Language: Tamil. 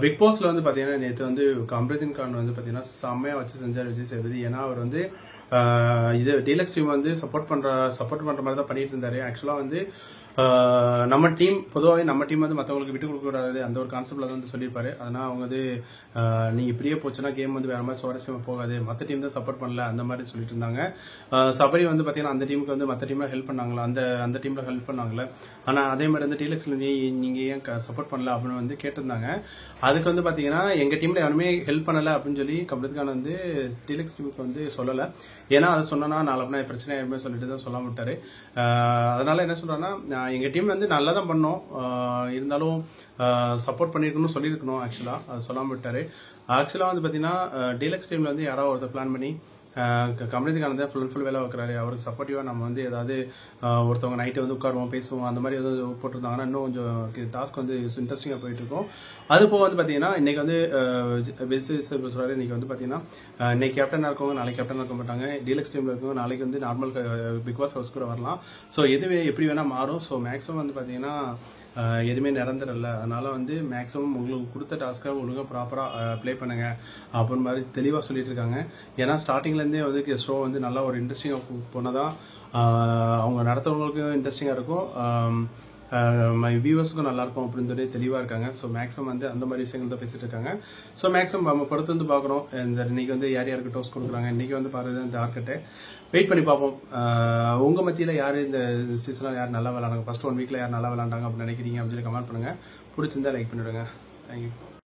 பிக் பாஸ்ல வந்து பாத்தீங்கன்னா நேற்று வந்து அம்ரிதன் கான் வந்து பாத்தீங்கன்னா செம்மையா வச்சு செஞ்சார் விஜய் சேதுபதி. ஏன்னா அவர் வந்து இது டீலக்ஸ் டீம் வந்து சப்போர்ட் பண்ற மாதிரி தான் பண்ணிட்டு இருந்தாரு. ஆக்சுவலா வந்து நம்ம டீம் பொதுவாகவே நம்ம டீம் வந்து மற்றவங்களுக்கு விட்டு கொடுக்க கூடாது அந்த ஒரு கான்செப்ட்ல தான் வந்து சொல்லியிருப்பாரு. அதனால அவங்க வந்து நீங்க இப்படியே போச்சுன்னா கேம் வந்து வேற மாதிரி சுவாரஸ்யமா போகாது, மற்ற டீம் தான் சப்போர்ட் பண்ணல அந்த மாதிரி சொல்லிட்டு இருந்தாங்க. சபரி வந்து பாத்தீங்கன்னா அந்த டீமுக்கு வந்து மற்ற டீம்ல ஹெல்ப் பண்ணாங்களா, அந்த டீம்ல ஹெல்ப் பண்ணாங்களே. ஆனா அதே மாதிரி வந்து டீலக்ஸ்ல நீங்க ஏன் சப்போர்ட் பண்ணல அப்படின்னு வந்து கேட்டிருந்தாங்க. அதுக்கு வந்து பாத்தீங்கன்னா எங்க டீம்ல யாருமே ஹெல்ப் பண்ணல அப்படின்னு சொல்லி அம்ரிதன் கான் வந்து டீலக்ஸ் டீமுக்கு வந்து சொல்லல. ஏன்னா அதை சொன்னா நாளை பிரச்சனை ஆயிருமே சொல்லிட்டு தான் சொல்லாம விட்டாரு. அதனால என்ன சொல்றேன்னா எங்க டீம் வந்து நல்லா தான் பண்ணோம், இருந்தாலும் சப்போர்ட் பண்ணிருக்கணும் சொல்லியிருக்கணும். ஆக்சுவலா அது சொல்லாம விட்டாரு. ஆக்சுவலா வந்து பாத்தீங்கன்னா டீலக்ஸ் டீம்ல வந்து யாராவது ஒருத்தர் பிளான் பண்ணி அம்ரிதன் கான் தான் ஃபுல் அண்ட் ஃபுல் வேலை வைக்கிறாரு. அவருக்கு சப்போர்ட்டிவா நம்ம வந்து ஏதாவது ஒருத்தவங்க நைட்டு வந்து உட்காருவோம் பேசுவோம் அந்த மாதிரி ஏதாவது போட்டிருந்தாங்கன்னா இன்னும் கொஞ்சம் டாஸ்க் வந்து இன்ட்ரெஸ்டிங்கா போயிட்டு இருக்கும். அது போக வந்து பாத்தீங்கன்னா இன்னைக்கு வந்து சொல்றாரு, இன்னைக்கு வந்து பாத்தீங்கன்னா இன்னைக்கு கேப்டனா இருக்கவங்க நாளைக்கு கேப்டனா இருக்க மாட்டாங்க, டீலக்ஸ் டீம்ல இருக்கவங்க நாளைக்கு வந்து நார்மல் பிக் பாஸ் ஹவுஸ் கூட வரலாம். ஸோ எதுவே எப்படி வேணா மாறும். ஸோ மேக்ஸிமம் வந்து பாத்தீங்கன்னா எதுவுமே நிரந்தரம் இல்லை. அதனால வந்து மேக்ஸிமம் உங்களுக்கு கொடுத்த டாஸ்க்கை ஒழுங்காக ப்ராப்பராக ப்ளே பண்ணுங்க அப்படின்னு மாதிரி தெளிவாக சொல்லிட்டு இருக்காங்க. ஏன்னா ஸ்டார்டிங்லேருந்தே வந்து ஷோ வந்து நல்லா ஒரு இன்ட்ரெஸ்டிங்காக போனதான் அவங்க நடத்துறவங்களுக்கும் இன்ட்ரெஸ்டிங்காக இருக்கும், வியூவர்ஸ்க்கும் நல்லா இருக்கும் அப்படின்னு சொல்லி தெளிவாக இருக்காங்க. ஸோ மேக்ஸிமம் வந்து அந்த மாதிரி விஷயங்கள் தான் பேசிட்டு இருக்காங்க. ஸோ மேக்ஸிமம் நம்ம பொறுத்து வந்து பார்க்குறோம் இன்னைக்கு வந்து யார் யாருக்கு டோஸ் கொடுக்குறாங்க. இன்னைக்கு வந்து பாருங்க டார்கெட்டு வெயிட் பண்ணி பார்ப்போம். உங்க மத்தியில் யார் இந்த சீசனில் யார் நல்லா விளாண்டாங்க, ஃபர்ஸ்ட் 1 வீக்ல யார் நல்லா விளாண்டாங்க அப்படின்னு நினைக்கிறீங்க அப்படின்னு சொல்லி கமெண்ட் பண்ணுங்க. பிடிச்சிருந்தா லைக் பண்ணிவிடுங்க. தேங்க்யூ.